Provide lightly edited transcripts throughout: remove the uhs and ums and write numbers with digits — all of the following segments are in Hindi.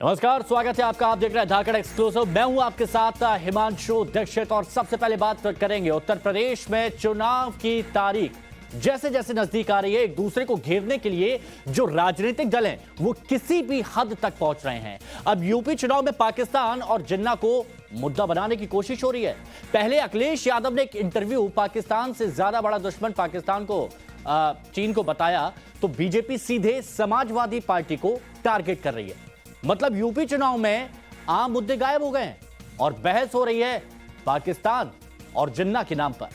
नमस्कार, स्वागत है आपका। आप देख रहे हैं धाकड़ एक्सक्लूसिव। मैं हूं आपके साथ हिमांशु दीक्षित। और सबसे पहले बात करेंगे उत्तर प्रदेश में चुनाव की तारीख जैसे जैसे नजदीक आ रही है, एक दूसरे को घेरने के लिए जो राजनीतिक दल हैं वो किसी भी हद तक पहुंच रहे हैं। अब यूपी चुनाव में पाकिस्तान और जिन्ना को मुद्दा बनाने की कोशिश हो रही है। पहले अखिलेश यादव ने एक इंटरव्यू पाकिस्तान से ज्यादा बड़ा दुश्मन पाकिस्तान को चीन को बताया, तो बीजेपी सीधे समाजवादी पार्टी को टारगेट कर रही है। मतलब यूपी चुनाव में आम मुद्दे गायब हो गए हैं और बहस हो रही है पाकिस्तान और जिन्ना के नाम पर।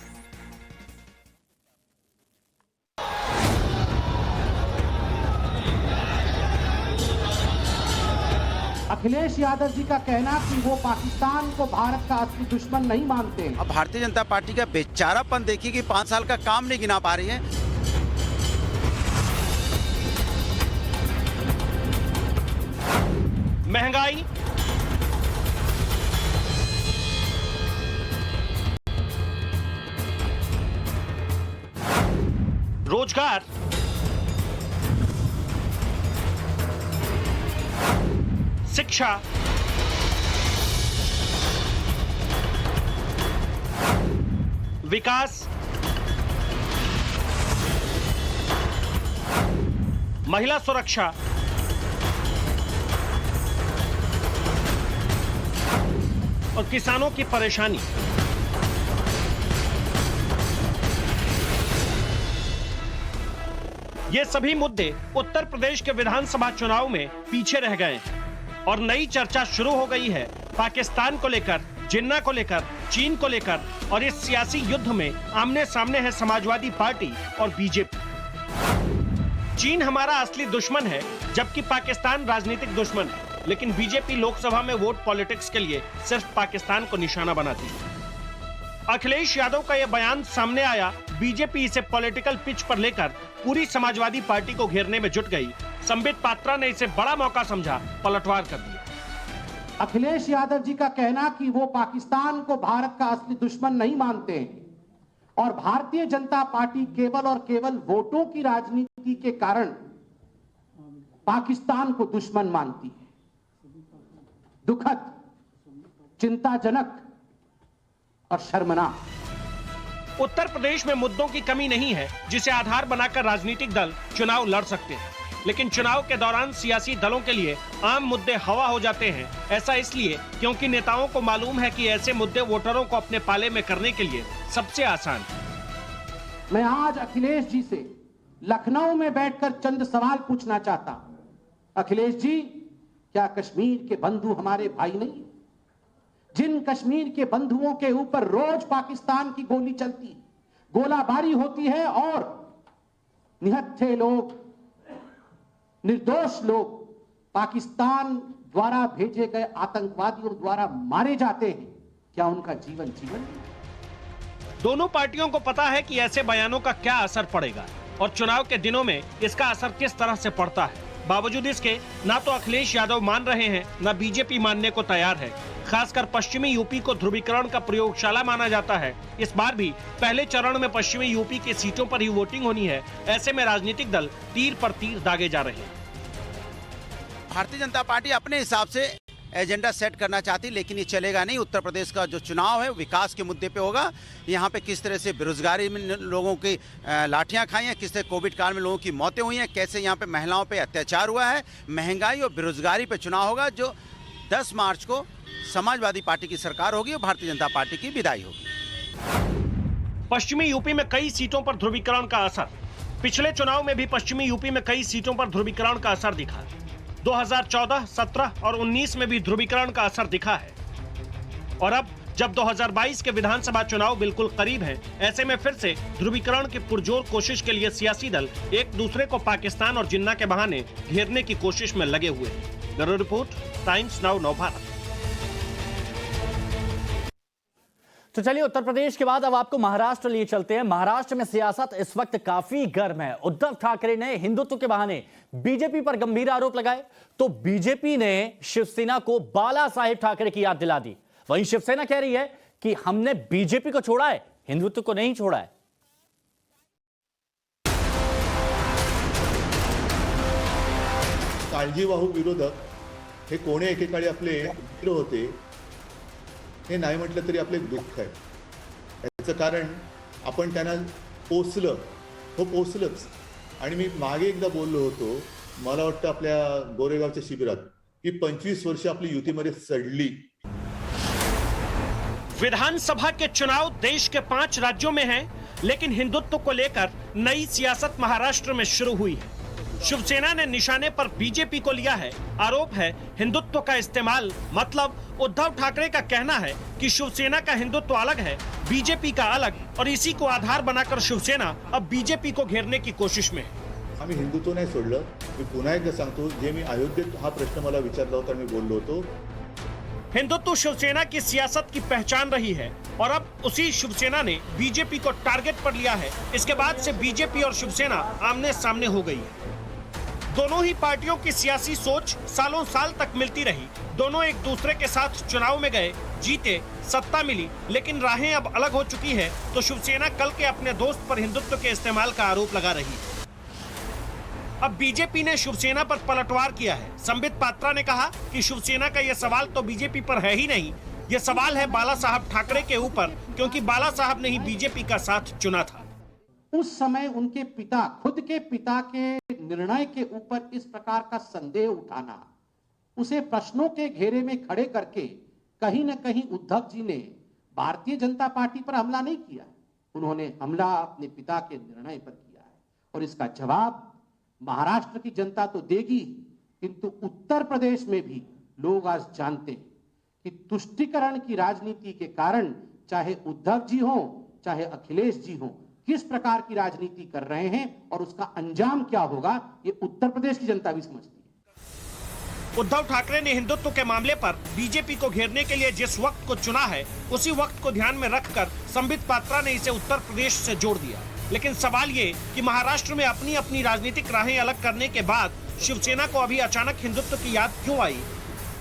अखिलेश यादव जी का कहना कि वो पाकिस्तान को भारत का असली दुश्मन नहीं मानते। अब भारतीय जनता पार्टी का बेचारापन देखिए कि 5 साल का काम नहीं गिना पा रही है। महंगाई, रोजगार, शिक्षा, विकास, महिला सुरक्षा, और किसानों की परेशानी। ये सभी मुद्दे उत्तर प्रदेश के विधानसभा चुनाव में पीछे रह गए हैं और नई चर्चा शुरू हो गई है पाकिस्तान को लेकर, जिन्ना को लेकर, चीन को लेकर। और इस सियासी युद्ध में आमने सामने है समाजवादी पार्टी और बीजेपी। चीन हमारा असली दुश्मन है जबकि पाकिस्तान राजनीतिक दुश्मन है, लेकिन बीजेपी लोकसभा में वोट पॉलिटिक्स के लिए सिर्फ पाकिस्तान को निशाना बनाती है। अखिलेश यादव का यह बयान सामने आया, बीजेपी इसे पॉलिटिकल पिच पर लेकर पूरी समाजवादी पार्टी को घेरने में जुट गई। संबित पात्रा ने इसे बड़ा मौका समझा, पलटवार कर दिया। अखिलेश यादव जी का कहना कि वो पाकिस्तान को भारत का असली दुश्मन नहीं मानते और भारतीय जनता पार्टी केवल और केवल वोटों की राजनीति के कारण पाकिस्तान को दुश्मन मानती है। दुखद, चिंताजनक और शर्मनाक। उत्तर प्रदेश में मुद्दों की कमी नहीं है जिसे आधार बनाकर राजनीतिक दल चुनाव लड़ सकते हैं, लेकिन चुनाव के दौरान सियासी दलों के लिए आम मुद्दे हवा हो जाते हैं। ऐसा इसलिए क्योंकि नेताओं को मालूम है कि ऐसे मुद्दे वोटरों को अपने पाले में करने के लिए सबसे आसान है। मैं आज अखिलेश जी से लखनऊ में बैठकर चंद सवाल पूछना चाहता हूं। अखिलेश जी, क्या कश्मीर के बंधु हमारे भाई नहीं? जिन कश्मीर के बंधुओं के ऊपर रोज पाकिस्तान की गोली चलती है, गोलाबारी होती है और निहत्थे लोग, निर्दोष लोग पाकिस्तान द्वारा भेजे गए आतंकवादियों द्वारा मारे जाते हैं, क्या उनका जीवन जीवन? दोनों पार्टियों को पता है कि ऐसे बयानों का क्या असर पड़ेगा और चुनाव के दिनों में इसका असर किस तरह से पड़ता है। बावजूद इसके ना तो अखिलेश यादव मान रहे हैं, ना बीजेपी मानने को तैयार है। खासकर पश्चिमी यूपी को ध्रुवीकरण का प्रयोगशाला माना जाता है। इस बार भी पहले चरण में पश्चिमी यूपी की सीटों पर ही वोटिंग होनी है। ऐसे में राजनीतिक दल तीर पर तीर दागे जा रहे हैं। भारतीय जनता पार्टी अपने हिसाब से एजेंडा सेट करना चाहती, लेकिन ये चलेगा नहीं। उत्तर प्रदेश का जो चुनाव है विकास के मुद्दे पे होगा। यहाँ पे किस तरह से बेरोजगारी में लोगों की लाठियाँ खाई हैं, किस तरह कोविड काल में लोगों की मौतें हुई हैं, कैसे यहाँ पे महिलाओं पे अत्याचार हुआ है, महंगाई और बेरोजगारी पे चुनाव होगा। जो 10 मार्च को समाजवादी पार्टी की सरकार होगी और भारतीय जनता पार्टी की विदाई होगी। पश्चिमी यूपी में कई सीटों पर ध्रुवीकरण का असर। पिछले चुनाव में भी पश्चिमी यूपी में कई सीटों पर ध्रुवीकरण का असर दिखा। 2014, 17 और 19 में भी ध्रुवीकरण का असर दिखा है। और अब जब 2022 के विधानसभा चुनाव बिल्कुल करीब हैं, ऐसे में फिर से ध्रुवीकरण की पुरजोर कोशिश के लिए सियासी दल एक दूसरे को पाकिस्तान और जिन्ना के बहाने घेरने की कोशिश में लगे हुए हैं। ब्यूरो रिपोर्ट, टाइम्स नाउ, नव भारत। तो चलिए, उत्तर प्रदेश के बाद अब आपको महाराष्ट्र लिए चलते हैं। महाराष्ट्र में सियासत इस वक्त काफी गर्म है। उद्धव ठाकरे ने हिंदुत्व के बहाने बीजेपी पर गंभीर आरोप लगाए, तो बीजेपी ने शिवसेना को बाला साहेब ठाकरे की याद दिला दी। वहीं शिवसेना कह रही है कि हमने बीजेपी को छोड़ा है, हिंदुत्व को नहीं छोड़ा है। काळजीवाहू विरोधक हे कोणे एकेकाळी आपले मित्र होते हे नाही म्हटलं तरी आपलं एक दुःख आहे. याचं कारण आपण त्यांना पोचलं, हो पोचलंच. आणि मी मागे एकदा बोललो होतो, मला वाटतं आपल्या गोरेगावच्या शिबिरात, की 25 वर्ष आपली युतीमध्ये सडली. विधानसभा के चुनाव देश के 5 राज्यों में हैं, लेकिन हिंदुत्व को लेकर नई सियासत महाराष्ट्र में शुरू हुई है. शिवसेना ने निशाने पर बीजेपी को लिया है. आरोप है हिंदुत्व का इस्तेमाल. मतलब उद्धव ठाकरे का कहना है कि शिवसेना का हिंदुत्व अलग है, बीजेपी का अलग, और इसी को आधार बनाकर शिवसेना अब बीजेपी को घेरने की कोशिश में है. आम्ही हिंदुत्व नाही सोडलं. मी पुन्हा एकदा सांगतो, जे मी अयोध्येत हा प्रश्न मला विचारला होता, मी बोललो होतो, हिंदुत्व शिवसेना की सियासत की पहचान रही है और अब उसी शिवसेना ने बीजेपी को टारगेट पर लिया है. इसके बाद से बीजेपी और शिवसेना आमने सामने हो गई है. दोनों ही पार्टियों की सियासी सोच सालों साल तक मिलती रही. दोनों एक दूसरे के साथ चुनाव में गए, जीते, सत्ता मिली, लेकिन राहें अब अलग हो चुकी है. तो शिवसेना कल के अपने दोस्त पर हिंदुत्व के इस्तेमाल का आरोप लगा रही है. अब बीजेपी ने शिवसेना पर पलटवार किया है. संबित पात्रा ने कहा कि शिवसेना का यह सवाल तो बीजेपी पर है ही नहीं, ये सवाल है बाला साहब ठाकरे के ऊपर, क्योंकि बाला साहब ने ही बीजेपी का साथ चुना था. उस समय उनके पिता, खुद के पिता के निर्णय के ऊपर इस प्रकार का संदेह उठाना, उसे प्रश्नों के घेरे में खड़े करके कहीं न कहीं उद्धव जी ने भारतीय जनता पार्टी पर हमला नहीं किया. उन्होंने हमला अपने पिता के निर्णय पर किया है. और इसका जवाब महाराष्ट्र की जनता तो देगी, किंतु उत्तर प्रदेश में भी लोग आज जानते हैं कि तुष्टीकरण की राजनीति के कारण चाहे उद्धव जी हो, चाहे अखिलेश जी हो, किस प्रकार की राजनीति कर रहे हैं और उसका अंजाम क्या होगा, ये उत्तर प्रदेश की जनता भी समझती है. उद्धव ठाकरे ने हिंदुत्व के मामले पर बीजेपी को घेरने के लिए जिस वक्त को चुना है, उसी वक्त को ध्यान में रखकर संबित पात्रा ने इसे उत्तर प्रदेश से जोड़ दिया. लेकिन सवाल ये कि महाराष्ट्र में अपनी अपनी राजनीतिक राहें अलग करने के बाद शिवसेना को अभी अचानक हिंदुत्व की याद क्यों आई?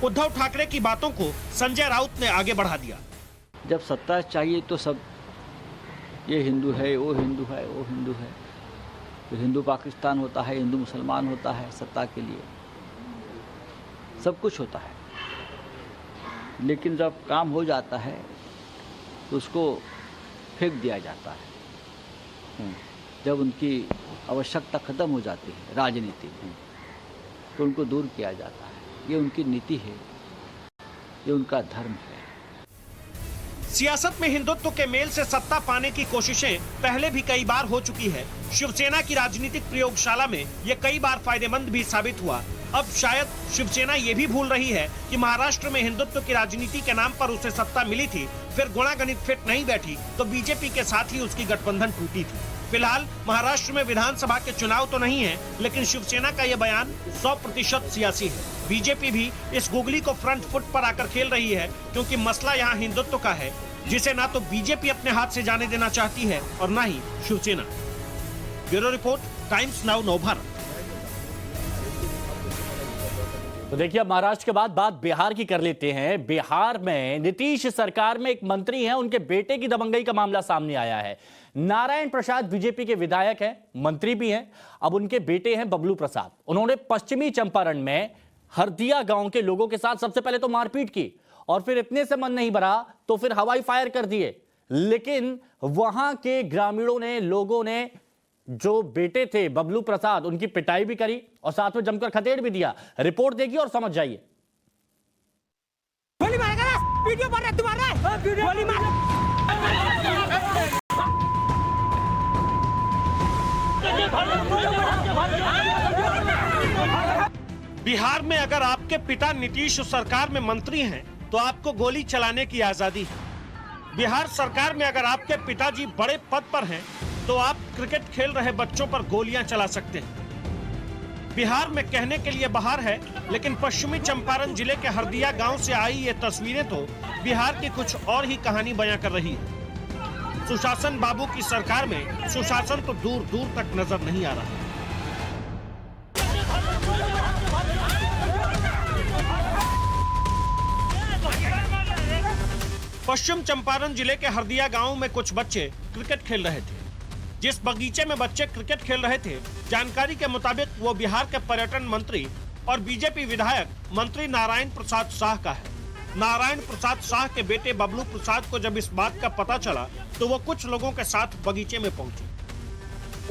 उद्धव ठाकरे की बातों को संजय राउत ने आगे बढ़ा दिया. जब सत्ता चाहिए तो सब ये हिंदू है, वो हिंदू है, वो हिंदू है, तो हिंदू पाकिस्तान होता है, हिंदू मुसलमान होता है. सत्ता के लिए सब कुछ होता है, लेकिन जब काम हो जाता है तो उसको फेंक दिया जाता है. जब उनकी आवश्यकता खत्म हो जाती है राजनीति में, तो उनको दूर किया जाता है. ये उनकी नीति है, ये उनका धर्म है. सियासत में हिंदुत्व के मेल से सत्ता पाने की कोशिशें पहले भी कई बार हो चुकी है. शिवसेना की राजनीतिक प्रयोगशाला में ये कई बार फायदेमंद भी साबित हुआ. अब शायद शिवसेना ये भी भूल रही है कि महाराष्ट्र में हिंदुत्व की राजनीति के नाम पर उसे सत्ता मिली थी, फिर गुणागणित फिट नहीं बैठी तो बीजेपी के साथ ही उसकी गठबंधन टूटी थी. फिलहाल महाराष्ट्र में विधानसभा के चुनाव तो नहीं है, लेकिन शिवसेना का यह बयान 100% सियासी है. बीजेपी भी इस गुगली को फ्रंट फुट पर आकर खेल रही है, क्योंकि मसला यहाँ हिंदुत्व का है, जिसे ना तो बीजेपी अपने हाथ से जाने देना चाहती है और ना ही Shivsena. Bureau report, Times Now Navbharat. तो देखिए, अब महाराष्ट्र के बाद बात बिहार की कर लेते हैं. बिहार में नीतीश सरकार में एक मंत्री हैं, उनके बेटे की दबंगई का मामला सामने आया है. नारायण प्रसाद बीजेपी के विधायक हैं, मंत्री भी हैं. अब उनके बेटे हैं बबलू प्रसाद. उन्होंने पश्चिमी चंपारण में हरदिया गांव के लोगों के साथ सबसे पहले तो मारपीट की, और फिर इतने से मन नहीं भरा तो फिर हवाई फायर कर दिए. लेकिन वहां के ग्रामीणों ने, लोगों ने जो बेटे थे बबलू प्रसाद, उनकी पिटाई भी करी और साथ में जमकर खतेड़ भी दिया. रिपोर्ट देखिए और समझ जाइए. गोली मारेगा ना, वीडियो बन रहा है तुम्हारा, गोली मार. बिहार में अगर आपके पिता नीतीश सरकार में मंत्री हैं, तो आपको गोली चलाने की आजादी है. बिहार सरकार में अगर आपके पिताजी बड़े पद पर हैं, तो आप क्रिकेट खेल रहे बच्चों पर गोलियां चला सकते हैं. बिहार में कहने के लिए बाहर है, लेकिन पश्चिमी चंपारण जिले के हरदिया गांव से आई ये तस्वीरें तो बिहार की कुछ और ही कहानी बयां कर रही है. सुशासन बाबू की सरकार में सुशासन तो दूर दूर तक नजर नहीं आ रहा. पश्चिम चंपारण जिले के हरदिया गांव में कुछ बच्चे क्रिकेट खेल रहे थे. जिस बगीचे में बच्चे क्रिकेट खेल रहे थे, जानकारी के मुताबिक वो बिहार के पर्यटन मंत्री और बीजेपी विधायक मंत्री नारायण प्रसाद शाह का है। नारायण प्रसाद शाह के बेटे बबलू प्रसाद को जब इस बात का पता चला तो वो कुछ लोगों के साथ बगीचे में पहुंचे।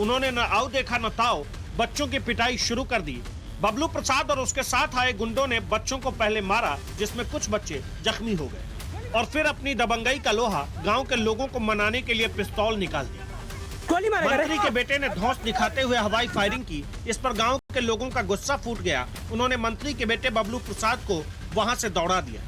उन्होंने न आओ देखा न ताओ बच्चों की पिटाई शुरू कर दी। बबलू प्रसाद और उसके साथ आए गुंडों ने बच्चों को पहले मारा, जिसमें कुछ बच्चे जख्मी हो गए, और फिर अपनी दबंगई का लोहा गांव के लोगों को मनाने के लिए पिस्तौल निकाल दिया। गोली मारेगा रे। मंत्री के बेटे ने धौंस दिखाते हुए हवाई फायरिंग की। इस पर गांव के लोगों का गुस्सा फूट गया। उन्होंने मंत्री के बेटे बबलू प्रसाद को वहां से दौड़ा दिया।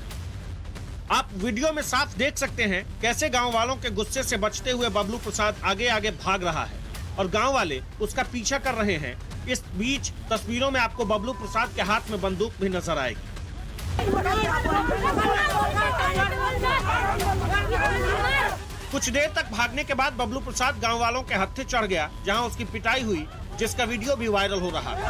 आप वीडियो में साफ देख सकते हैं कैसे गांव वालों के गुस्से से बचते हुए बबलू प्रसाद आगे आगे भाग रहा है और गांव वाले उसका पीछा कर रहे हैं। इस बीच तस्वीरों में आपको बबलू प्रसाद के हाथ में बंदूक भी नजर आएगी। कुछ देर तक भागने के बाद बबलू प्रसाद गांव वालों के हत्थे चढ़ गया, जहां उसकी पिटाई हुई, जिसका वीडियो भी वायरल हो रहा है।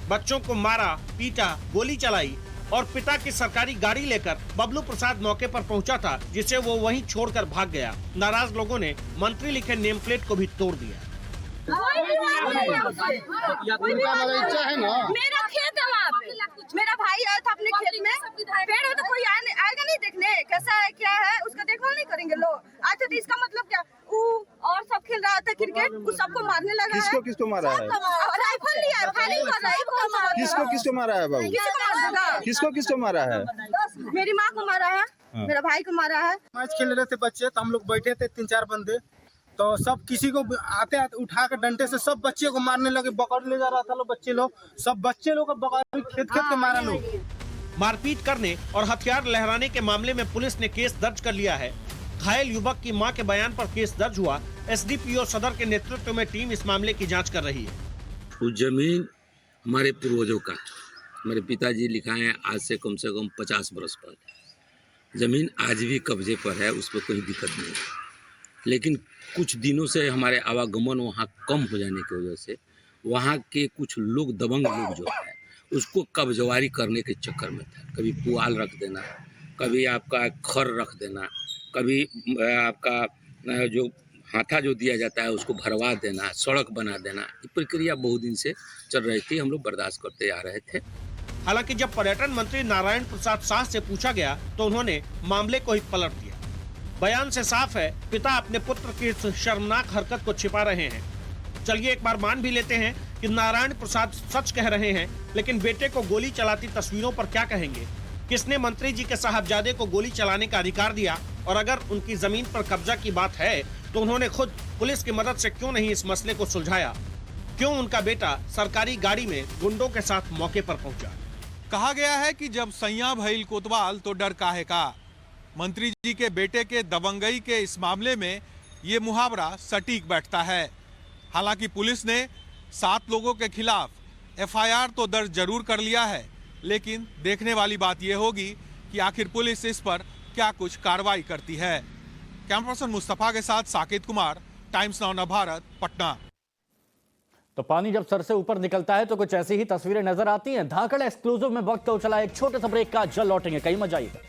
बच्चों को मारा, पीटा, गोली चलाई और पिता की सरकारी गाड़ी लेकर बबलू प्रसाद मौके पर पहुंचा था, जिसे वो वहीं छोड़कर भाग गया। नाराज लोगों ने मंत्री लिखे नेम प्लेट को भी तोड़ दिया। मेरा खेत है वहाँ पे, मेरा भाई आया था अपने खेत में, पेड़ है तो कोई आएगा नहीं देखने कैसा है क्या है, उसका देखभाल नहीं करेंगे लोग। अच्छा तो इसका मतलब क्या, और सब खेल रहा था क्रिकेट, उस सबको मारने लगा है। किसको मारा है? राइफल लिया है, फायरिंग कर रहा है। किसको मारा है बाबू? किसको मारा है? मेरी माँ को मारा है, मेरा भाई को मारा है। मैच खेल रहे थे बच्चे, तो हम लोग बैठे थे 3-4 बंदे, तो सब किसी को आते आते उठा के डंडे से सब बच्चे को मारने लगे, पकड़ ले जा रहा था लोग, बच्चे लोग सब बच्चे लोग को खेत के मारा लोग। मारपीट करने और हथियार लहराने के मामले में पुलिस ने केस दर्ज कर लिया है। घायल युवक की मां के बयान पर केस दर्ज हुआ। एसडीपीओ सदर के नेतृत्व में टीम इस मामले की जांच कर रही है। वो जमीन हमारे पूर्वजों का, हमारे पिताजी लिखाए हैं आज से कम 50 बरस पहले। जमीन आज भी कब्जे पर है, उस पर कोई दिक्कत नहीं है, लेकिन कुछ दिनों से हमारे आवागमन वहाँ कम हो जाने की वजह से वहाँ के कुछ लोग, दबंग लोग जो है, उसको कब्जवारी करने के चक्कर में था। कभी पुआल रख देना, कभी आपका खर रख देना, कभी आपका जो हाथा जो दिया जाता है उसको भरवा देना, सड़क बना देना। ये प्रक्रिया बहुत दिन से चल रही थी, हम लोग बर्दाश्त करते आ रहे थे। हालांकि जब पर्यटन मंत्री नारायण प्रसाद शाह से पूछा गया तो उन्होंने मामले को ही पलट दिया। बयान से साफ है पिता अपने पुत्र की इस शर्मनाक हरकत को छिपा रहे हैं। चलिए एक बार मान भी लेते हैं कि नारायण प्रसाद सच कह रहे हैं, लेकिन बेटे को गोली चलाती तस्वीरों पर क्या कहेंगे? किसने मंत्री जी के साहबजादे को गोली चलाने का अधिकार दिया? और अगर उनकी जमीन पर कब्जा की बात है तो उन्होंने खुद पुलिस की मदद से क्यों नहीं इस मसले को सुलझाया? क्यों उनका बेटा सरकारी गाड़ी में गुंडों के साथ मौके पर पहुंचा? कहा गया है कि जब सैया भइल कोतवाल तो डर काहे का। मंत्री जी के बेटे के दबंगई के इस मामले में ये मुहावरा सटीक बैठता है। हालांकि पुलिस ने 7 लोगों के खिलाफ एफआईआर तो दर्ज जरूर कर लिया है, लेकिन देखने वाली बात यह होगी कि आखिर पुलिस इस पर क्या कुछ कार्रवाई करती है। कैमरा पर्सन मुस्तफा के साथ साकेत कुमार, टाइम्स नाउ भारत, पटना। तो पानी जब सर से ऊपर निकलता है तो कुछ ऐसी ही तस्वीरें नजर आती हैं। धाकड़ एक्सक्लूसिव में वक्त को चला एक छोटे से ब्रेक का, जल्द लौटेंगे, कहीं मत जाइएगा।